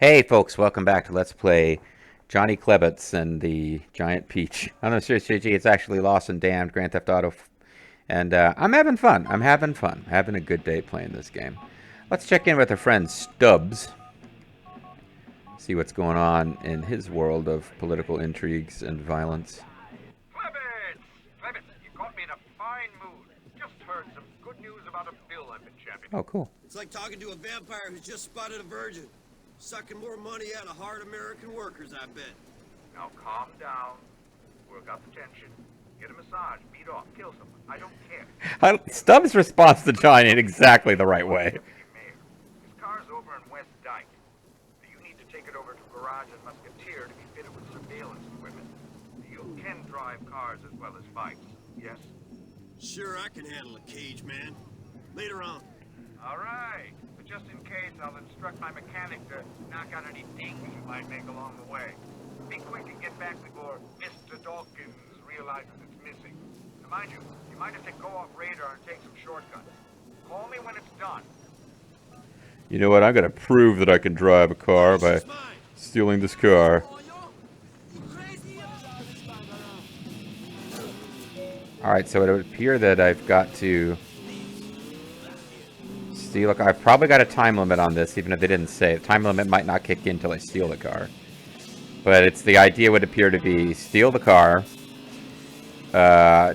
Hey folks, welcome back to Let's Play Johnny Klebitz and the Giant Peach. I'm not sure it's actually Lost and Damned, Grand Theft Auto, and I'm having fun. I'm having fun. Having a good day playing this game. Let's check in with our friend Stubbs. See what's going on in his world of political intrigues and violence. Klebitz, you caught me in a fine mood. Just heard some good news about a bill I've been championing. Oh, cool. It's like talking to a vampire who's just spotted a virgin. Sucking more money out of hard American workers, I bet. Now calm down. Work out the tension. Get a massage. Beat off. Kill someone. I don't care. Stubbs' response to Johnny in exactly the right way. His car's over in West Dyke. You need to take it over to Garage and Musketeer to be fitted with surveillance equipment. You can drive cars as well as bikes, yes? Sure, I can handle a cage, man. Later on. All right. But just in case, I'll instruct my mechanic to knock out any dings you might make along the way. Be quick and get back before Mr. Dawkins realizes it's missing. Now, mind you, you might have to go off radar and take some shortcuts. Call me when it's done. You know what? I'm going to prove that I can drive a car by stealing this car. Alright, so it would appear that I've got to steal a car. I've probably got a time limit on this, even if they didn't say. The time limit might not kick in until I steal the car. But it's the idea would appear to be steal the car,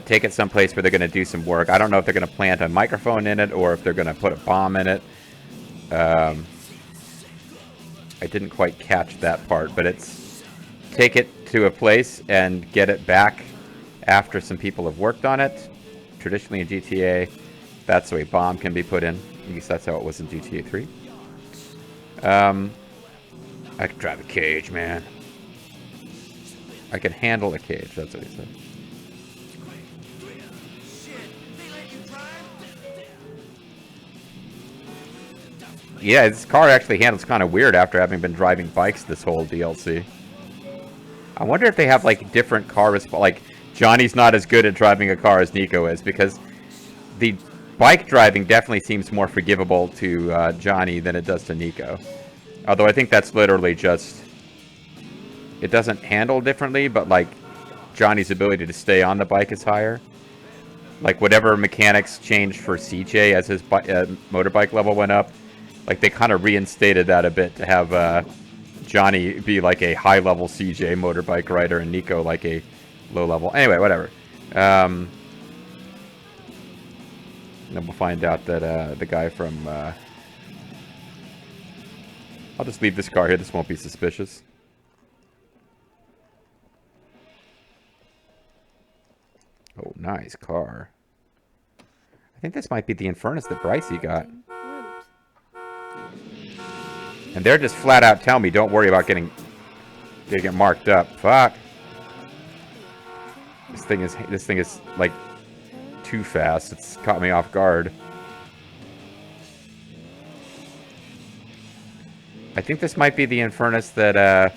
take it someplace where they're going to do some work. I don't know if they're going to plant a microphone in it or if they're going to put a bomb in it. I didn't quite catch that part, but it's take it to a place and get it back after some people have worked on it. Traditionally in GTA, that's the way bomb can be put in. At least that's how it was in GTA 3. I can drive a cage, man. I can handle a cage, that's what he said. Yeah, this car actually handles kind of weird after having been driving bikes this whole DLC. I wonder if they have, like, different car like, Johnny's not as good at driving a car as Nico is, because the bike driving definitely seems more forgivable to Johnny than it does to Nico. Although I think that's literally just... It doesn't handle differently, but, like, Johnny's ability to stay on the bike is higher. Like, whatever mechanics changed for CJ as his motorbike level went up, like, they kind of reinstated that a bit to have Johnny be, like, a high-level CJ motorbike rider and Nico, like, a low-level. Anyway, whatever. Then we'll find out that the guy from... I'll just leave this car here. This won't be suspicious. Oh, nice car. I think this might be the Infernus that Brycey got. And they're just flat out telling me, don't worry about getting marked up. Fuck. This thing is like too fast. It's caught me off guard. I think this might be the Infernus that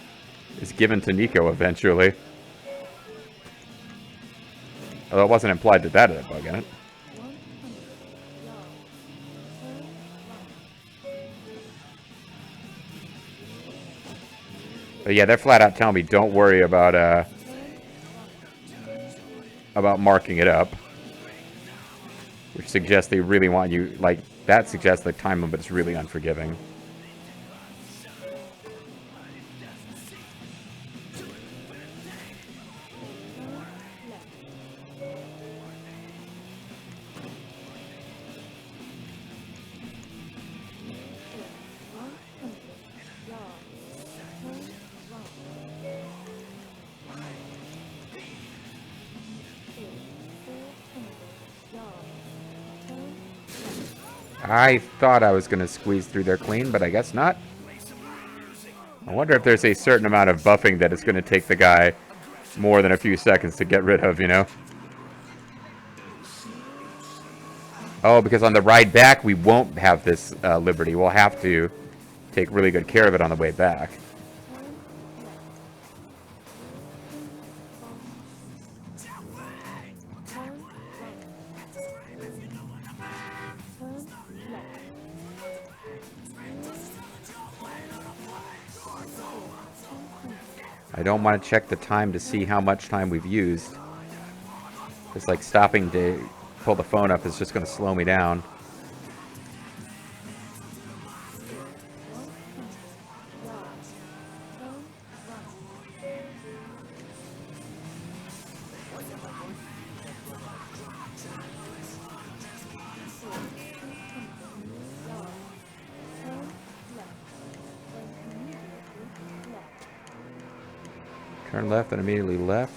is given to Nico eventually. Although it wasn't implied that had a bug in it. But yeah, they're flat out telling me don't worry about marking it up. Which suggests they really want you, like, that suggests the time limit is really unforgiving. I thought I was going to squeeze through there clean, but I guess not. I wonder if there's a certain amount of buffing that it's going to take the guy more than a few seconds to get rid of, you know? Oh, because on the ride back, we won't have this liberty. We'll have to take really good care of it on the way back. I don't want to check the time to see how much time we've used. It's like stopping to pull the phone up is just going to slow me down. Turn left and immediately left.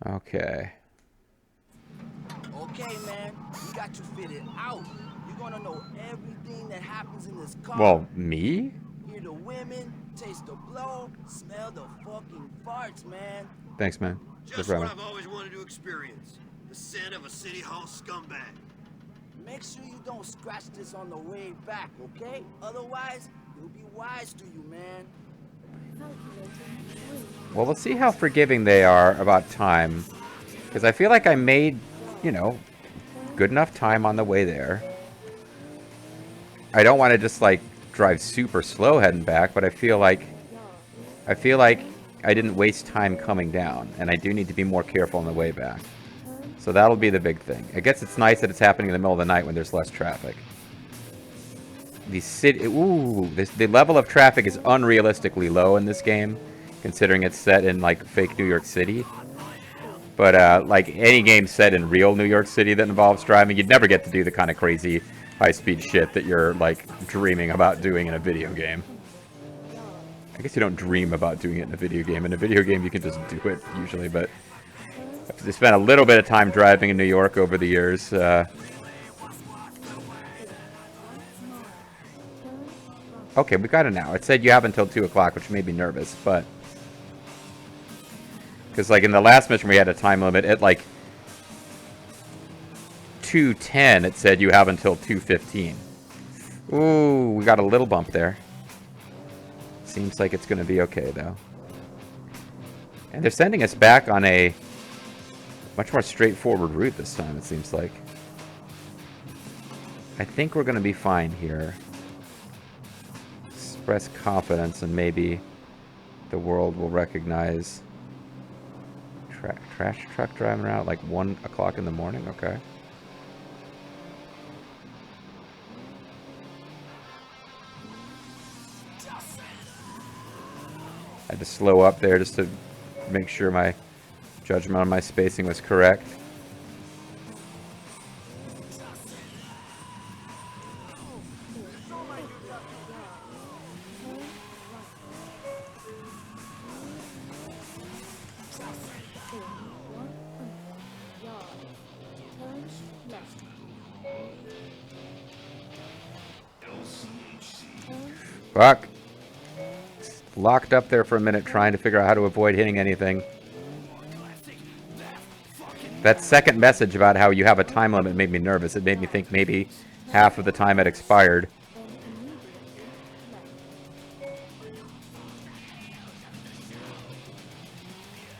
Okay. Okay, man, you got to fit it out. You're gonna know everything that happens in this car. Well, me? Hear the women, taste the blow, smell the fucking farts, man. Thanks, man. Just what I've always wanted to experience. The scent of a city hall scumbag. Make sure you don't scratch this on the way back, okay? Otherwise, it'll be wise to you, man. Well, let's see how forgiving they are about time. Because I feel like I made, you know, good enough time on the way there. I don't want to just, like, drive super slow heading back, but I feel like I didn't waste time coming down. And I do need to be more careful on the way back. So that'll be the big thing. I guess it's nice that it's happening in the middle of the night when there's less traffic. The level of traffic is unrealistically low in this game, considering it's set in, like, fake New York City. But, like, any game set in real New York City that involves driving, you'd never get to do the kind of crazy high-speed shit that you're, like, dreaming about doing in a video game. I guess you don't dream about doing it in a video game. In a video game, you can just do it, usually, but I've spent a little bit of time driving in New York over the years. Okay, we got it now. It said you have until 2 o'clock, which made me nervous, but... Because, like, in the last mission we had a time limit at, like, 2:10, it said you have until 2:15. Ooh, we got a little bump there. Seems like it's going to be okay, though. And they're sending us back on a much more straightforward route this time, it seems like. I think we're going to be fine here. Express confidence, and maybe the world will recognize trash truck driving around at like 1 o'clock in the morning. Okay. I had to slow up there just to make sure my judgment on my spacing was correct. Fuck. Locked up there for a minute trying to figure out how to avoid hitting anything. That second message about how you have a time limit made me nervous. It made me think maybe half of the time had expired.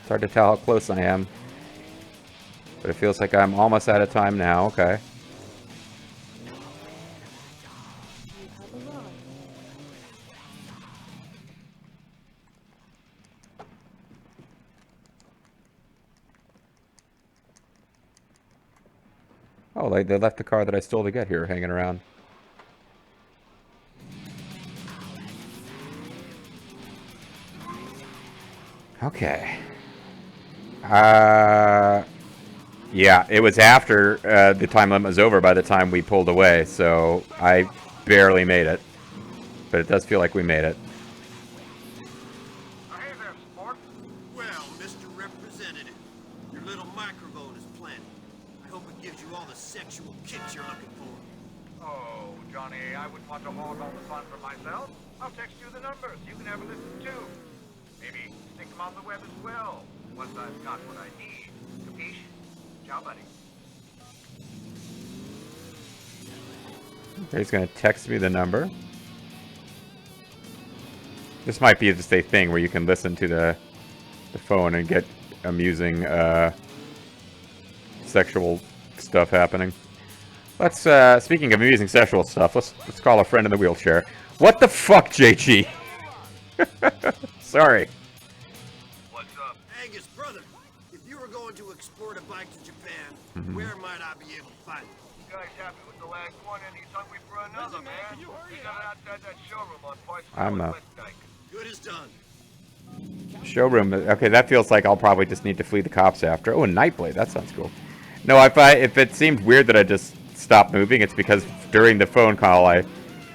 It's hard to tell how close I am. But it feels like I'm almost out of time now. Okay. Oh, they left the car that I stole to get here hanging around. Okay. Yeah, it was after the time limit was over by the time we pulled away, so I barely made it. But it does feel like we made it. Hey there, sport. Well, Mr. Representative, your little microphone is planted. I hope it gives you all the sexual kicks you're looking for. Oh, Johnny, I wouldn't want to hog all the fun for myself. I'll text you the numbers. You can have a listen too. Maybe stick them on the web as well. Once I've got what I need. Capiche? Ciao, buddy. He's going to text me the number. This might be just a thing where you can listen to the the phone and get amusing sexual stuff happening. Let's speaking of amusing sexual stuff, let's call a friend in the wheelchair. What the fuck, JG? Sorry. What's up? Angus, brother, if you were going to export a bike to Japan, where might I be able to find it? This guy's happy with the last one and he's hungry for another, man. He got it outside that showroom on I'm, West Dyke. Good as done. Showroom. Okay, that feels like I'll probably just need to flee the cops after. Oh, a Nightblade. That sounds cool. No, if it seemed weird that I just stopped moving, it's because during the phone call I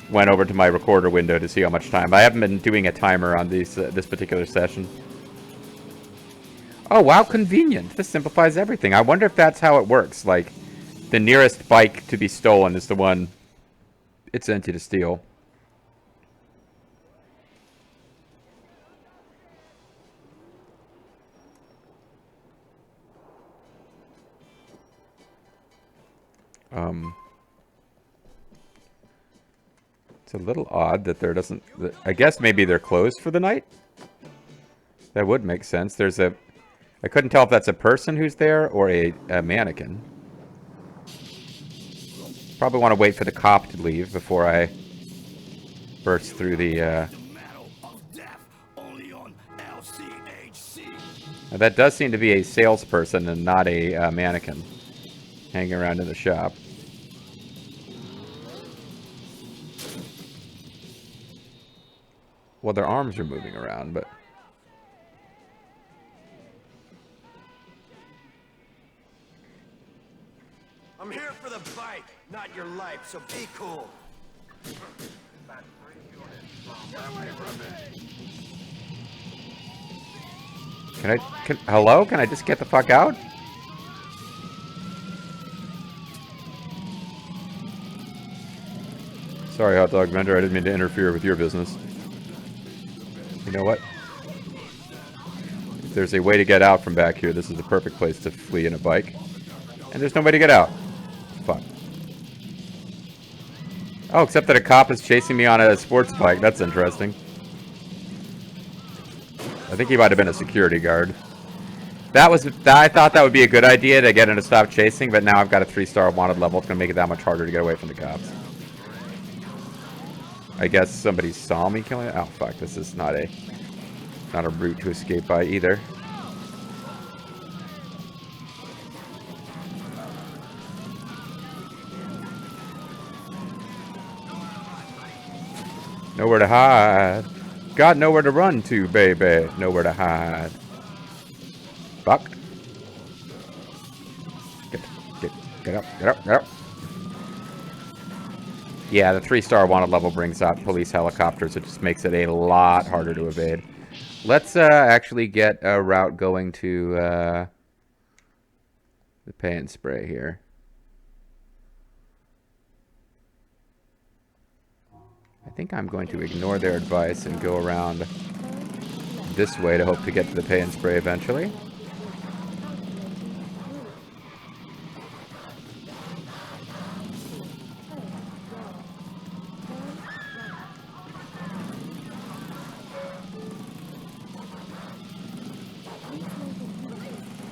went over to my recorder window to see how much time. I haven't been doing a timer on these this particular session. Oh, wow, convenient. This simplifies everything. I wonder if that's how it works. Like, the nearest bike to be stolen is the one it's sent you to steal. It's a little odd that there doesn't... I guess maybe they're closed for the night? That would make sense. There's a... I couldn't tell if that's a person who's there or a mannequin. Probably want to wait for the cop to leave before I burst through the... Now, that does seem to be a salesperson and not a mannequin hanging around in the shop. Well, their arms are moving around, but... I'm here for the bike, not your life, so be cool. Hello? Can I just get the fuck out? Sorry, hot dog vendor. I didn't mean to interfere with your business. You know what? If there's a way to get out from back here, this is the perfect place to flee in a bike. And there's no way to get out. Fuck. Oh, except that a cop is chasing me on a sports bike. That's interesting. I think he might have been a security guard. I thought that would be a good idea to get him to stop chasing, but now I've got a 3-star wanted level. It's going to make it that much harder to get away from the cops. I guess somebody saw me killing it. Oh, fuck. This is not a route to escape by either. Nowhere to hide. Got nowhere to run to, baby. Nowhere to hide. Fuck. Get up, get up, get up. Yeah, the 3-star wanted level brings out police helicopters. It just makes it a lot harder to evade. Let's actually get a route going to the pay and spray here. I think I'm going to ignore their advice and go around this way to hope to get to the pay and spray eventually.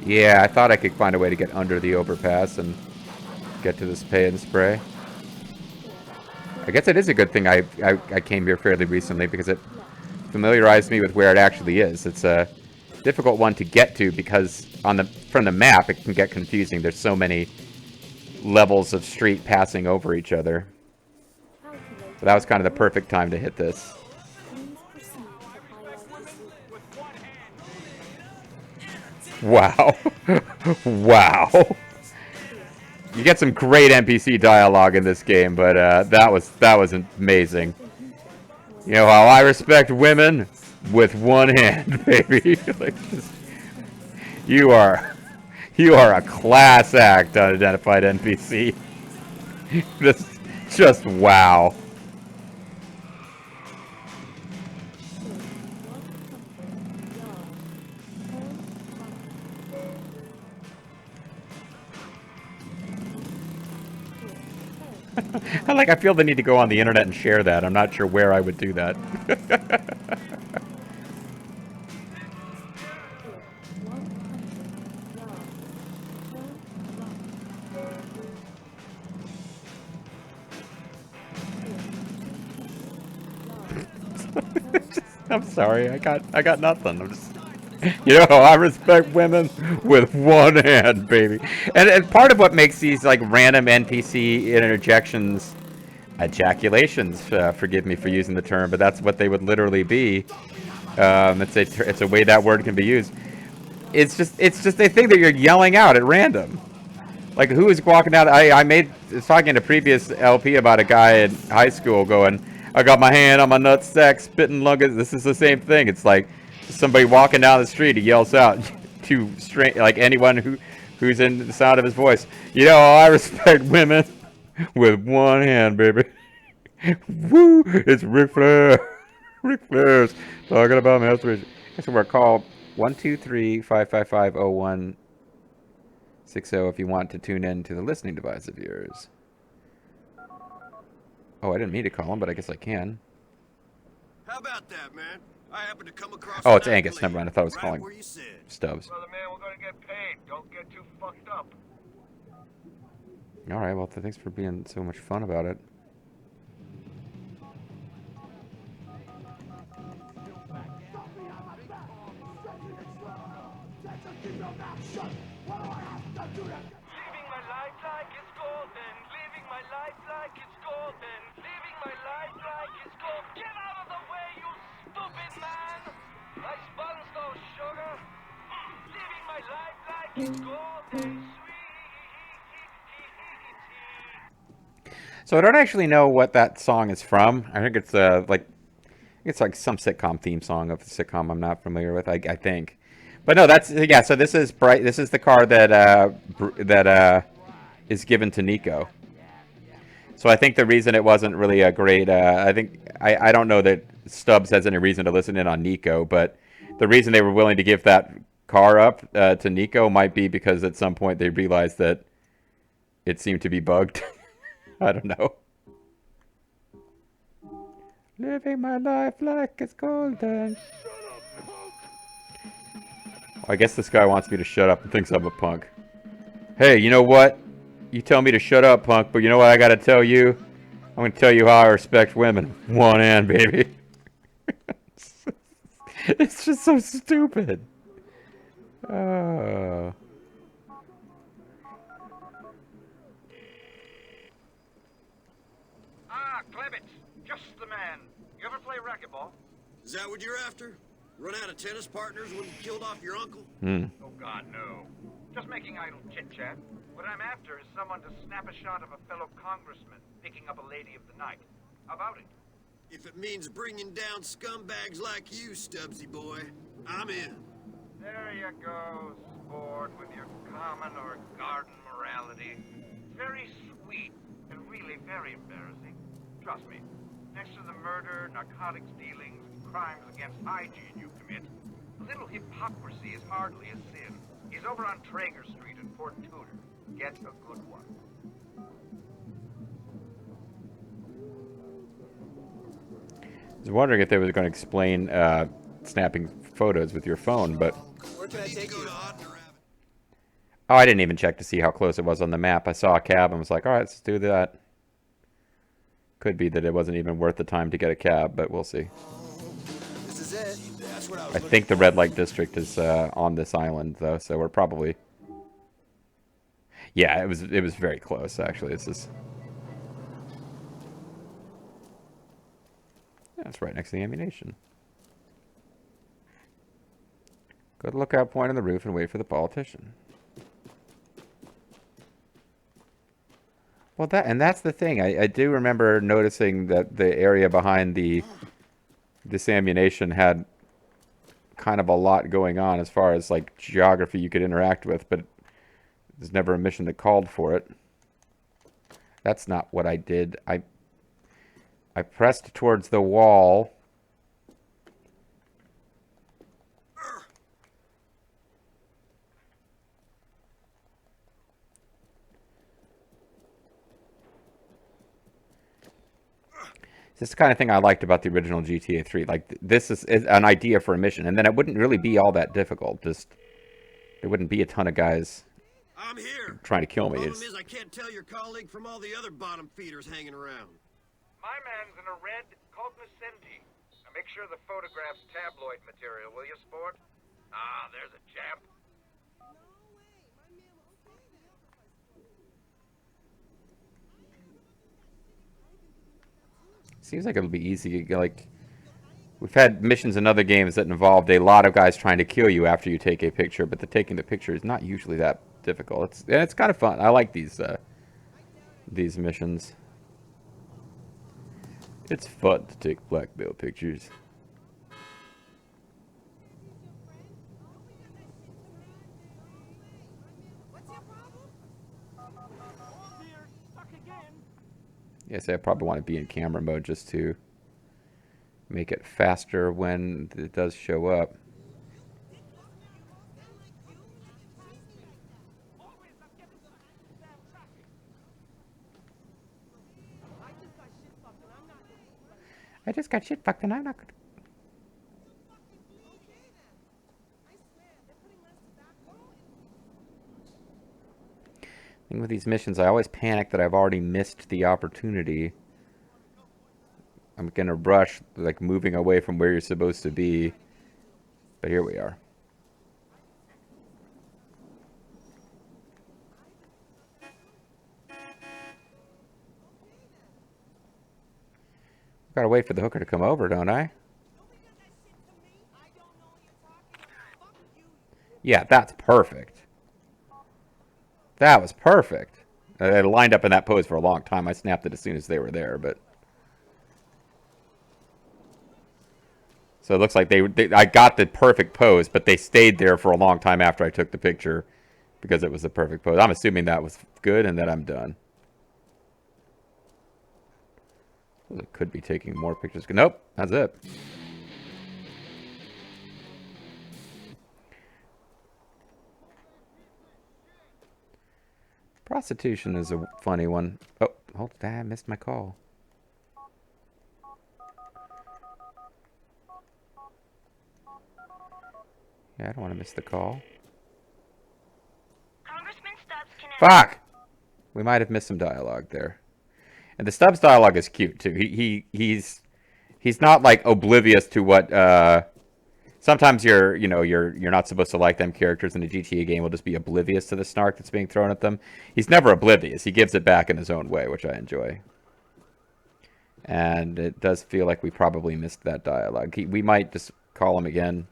Yeah, I thought I could find a way to get under the overpass and get to this pay and spray. I guess it is a good thing I came here fairly recently because it familiarized me with where it actually is. It's a difficult one to get to because from the map it can get confusing. There's so many levels of street passing over each other. So that was kind of the perfect time to hit this. Wow. Wow. You get some great NPC dialogue in this game, but that was amazing. You know how I respect women? With one hand, baby. Like, you are a class act, unidentified NPC. Just wow. I feel the need to go on the internet and share that. I'm not sure where I would do that. I'm sorry. I got nothing. I'm just, you know, I respect women with one hand, baby. And part of what makes these like random NPC interjections, ejaculations, forgive me for using the term, but that's what they would literally be. It's a way that word can be used. It's just a thing that you're yelling out at random. Like, who is walking out? I was talking to previous LP about a guy in high school going, I got my hand on my nutsack, spitting lungus. This is the same thing. It's like somebody walking down the street, he yells out to like anyone who's in the sound of his voice. You know, I respect women with one hand, baby. Woo! It's Ric Flair. Ric Flair's talking about masturbation. So we're called 123-555-0160 if you want to tune in to the listening device of yours. Oh, I didn't mean to call him, but I guess I can. How about that, man? I happened to come across. Oh, it's Angus. Never mind. I thought I was right calling where you said. Stubbs. Brother man, we're gonna get paid. Don't get too fucked up. All right. Well, thanks for being so much fun about it. Living my life like it's golden. Living my life like it's golden. Living my life like it's gold. Get out of the way, you stupid man! I spun so sugar. Living my life like it's golden. Sweet. So I don't actually know what that song is from. I think it's it's like some sitcom theme song of a sitcom I'm not familiar with. I think. But no, that's yeah. So this is bright. This is the car that is given to Nico. So I think the reason it wasn't really a great. I don't know that Stubbs has any reason to listen in on Nico, but the reason they were willing to give that car up to Nico might be because at some point they realized that it seemed to be bugged. I don't know. Living my life like it's golden. I guess this guy wants me to shut up and thinks I'm a punk. Hey, you know what? You tell me to shut up, punk, but you know what I gotta tell you? I'm gonna tell you how I respect women. One hand, baby. It's just so stupid. Oh. Ah, Klebitz, just the man. You ever play racquetball? Is that what you're after? Run out of tennis partners when you killed off your uncle? Oh God, no. Just making idle chit-chat. What I'm after is someone to snap a shot of a fellow congressman picking up a lady of the night. How about it? If it means bringing down scumbags like you, Stubbsy boy, I'm in. There you go, sport, with your common or garden morality. Very sweet and really very embarrassing. Trust me. Next to the murder, narcotics dealings, and crimes against hygiene you commit, a little hypocrisy is hardly a sin. He's over on Traeger Street in Fort Tudor. Get a good one. I was wondering if they were going to explain snapping photos with your phone, but... Where can I take you? Oh, I didn't even check to see how close it was on the map. I saw a cab and was like, all right, let's do that. Could be that it wasn't even worth the time to get a cab, but we'll see. This is it. That's what I think the red light district is on this island, though, so we're probably... Yeah, it was very close, actually. This is... Yeah, it's right next to the ammunition. Go to the lookout point on the roof and wait for the politician. Well, that's the thing. I do remember noticing that the area behind this ammunition had kind of a lot going on as far as like geography you could interact with, but there's never a mission that called for it. That's not what I did. I pressed towards the wall. This is the kind of thing I liked about the original GTA 3. Like, this is an idea for a mission, and then it wouldn't really be all that difficult. Just, there wouldn't be a ton of guys I'm here. trying to kill me. Problem is I can't tell your colleague from all the other bottom feeders hanging around. My man's in a red cognoscenti. A Make sure the photograph's tabloid material, will you, sport? Ah, there's a champ. Seems like it'll be easy. Like, we've had missions in other games that involved a lot of guys trying to kill you after you take a picture, but the taking the picture is not usually that difficult. It's kind of fun. I like these missions. It's fun to take blackmail pictures. Yes, I probably want to be in camera mode just to make it faster when it does show up. I just got shit fucked and I'm not good. Thing with these missions, I always panic that I've already missed the opportunity. I'm gonna rush, like moving away from where you're supposed to be. But here we are. Gotta wait for the hooker to come over, don't I? Yeah, that's perfect. That was perfect. I lined up in that pose for a long time. I snapped it as soon as they were there, but... So it looks like I got the perfect pose, but they stayed there for a long time after I took the picture because it was the perfect pose. I'm assuming that was good and that I'm done. It could be taking more pictures. Nope, that's it. Prostitution is a funny one. Oh, hold on, I missed my call. Yeah, I don't want to miss the call. Congressman Stubbs can... Fuck! We might have missed some dialogue there. And the Stubbs dialogue is cute too. He's not like oblivious to what sometimes you're not supposed to like them characters in a GTA game will just be oblivious to the snark that's being thrown at them. He's never oblivious. He gives it back in his own way, which I enjoy. And it does feel like we probably missed that dialogue. We might just call him again.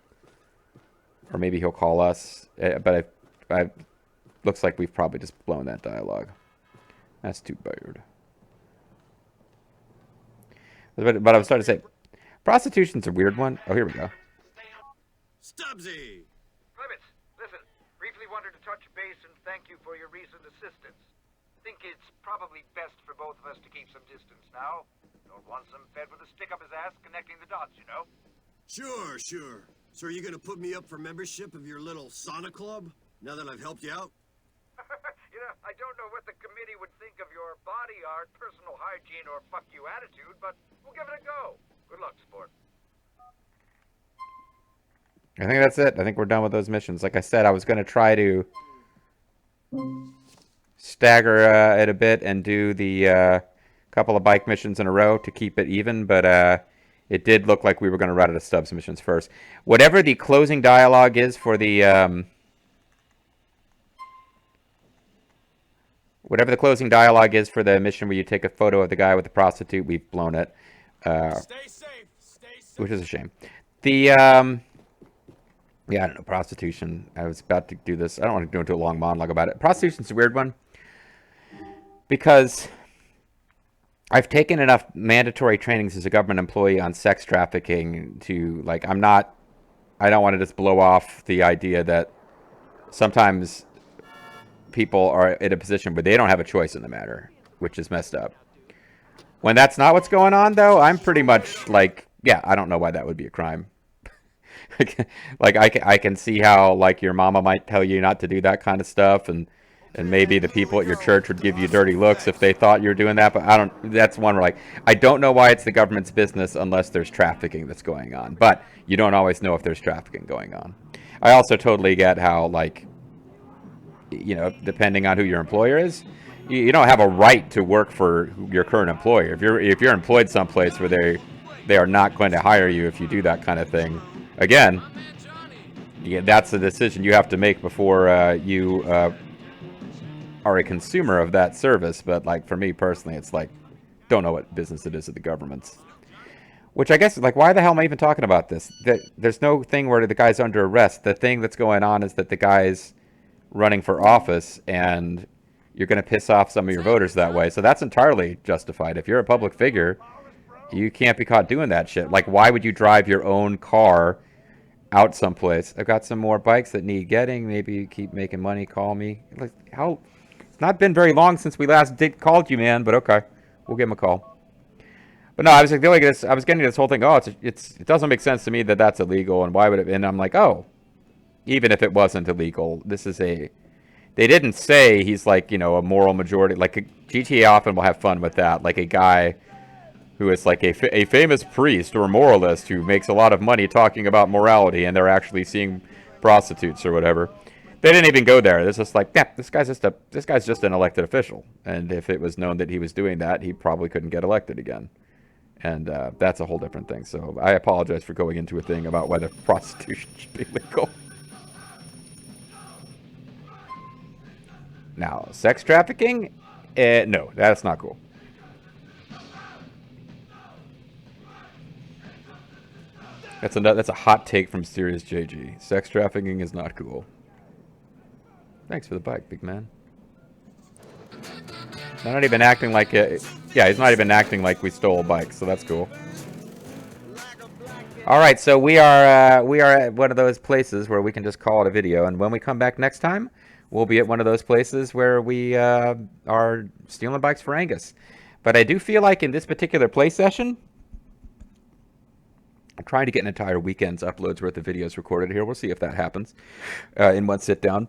Or maybe he'll call us. But I looks like we've probably just blown that dialogue. That's too bad. But I was starting to say, prostitution's a weird one. Oh, here we go. Stubbsy! Clements, listen. Briefly wanted to touch base and thank you for your recent assistance. Think it's probably best for both of us to keep some distance now. Don't want some fed with a stick up his ass connecting the dots, you know? Sure. So are you gonna put me up for membership of your little sauna club, now that I've helped you out? You know, I don't know what the committee would think of your body art, personal hygiene, or fuck you attitude, but we'll give it a go. Good luck, sport. I think that's it. I think we're done with those missions. Like I said, I was going to try to stagger it a bit and do the couple of bike missions in a row to keep it even, but it did look like we were going to run out of Stubbs missions first. Whatever the closing dialogue is for the... whatever the closing dialogue is for the mission where you take a photo of the guy with the prostitute, we've blown it. Stay safe. Which is a shame. The... Yeah, I don't know, prostitution. I was about to do this. I don't want to go into a long monologue about it. Prostitution's a weird one. Because I've taken enough mandatory trainings as a government employee on sex trafficking to, like, I don't want to just blow off the idea that sometimes people are in a position where they don't have a choice in the matter, which is messed up. When that's not what's going on, though, I'm pretty much like, yeah, I don't know why that would be a crime. Like I can see how like your mama might tell you not to do that kind of stuff, and maybe the people at your church would give you dirty looks if they thought you were doing that. But that's one where like I don't know why it's the government's business unless there's trafficking that's going on. But you don't always know if there's trafficking going on. I also totally get how like depending on who your employer is, you don't have a right to work for your current employer. If you're employed someplace where they are not going to hire you if you do that kind of thing. Again, yeah, that's a decision you have to make before you are a consumer of that service. But like for me personally, it's like, don't know what business it is of the government's. Which I guess, like, why the hell am I even talking about this? There's no thing where the guy's under arrest. The thing that's going on is that the guy's running for office, and you're going to piss off some of your voters that way. So that's entirely justified. If you're a public figure, you can't be caught doing that shit. Like, why would you drive your own car out someplace? I've got some more bikes that need getting. Maybe you keep making money. Call me. Like, how? It's not been very long since we last called you, man. But okay, we'll give him a call. But no, I was feeling this. I was getting this whole thing. Oh, it doesn't make sense to me that that's illegal, and why would it? And I'm like, oh, even if it wasn't illegal, this is a. They didn't say he's like, you know, a moral majority. Like GTA often will have fun with that. Like a guy who is like a famous priest or moralist who makes a lot of money talking about morality, and they're actually seeing prostitutes or whatever. They didn't even go there. It's just like, yeah, this guy's just an elected official, and if it was known that he was doing that, he probably couldn't get elected again. And that's a whole different thing. So I apologize for going into a thing about whether prostitution should be legal. Now, sex trafficking? No, that's not cool. That's a hot take from Serious JG. Sex trafficking is not cool. Thanks for the bike, big man. They're not even acting like it. Yeah, he's not even acting like we stole a bike, so that's cool. All right, so we are at one of those places where we can just call it a video, and when we come back next time, we'll be at one of those places where we are stealing bikes for Angus. But I do feel like in this particular play session, I'm trying to get an entire weekend's uploads worth of videos recorded here. We'll see if that happens in one sit down.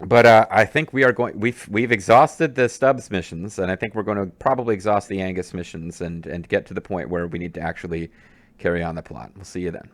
But I think we are going. We've exhausted the Stubbs missions, and I think we're going to probably exhaust the Angus missions and get to the point where we need to actually carry on the plot. We'll see you then.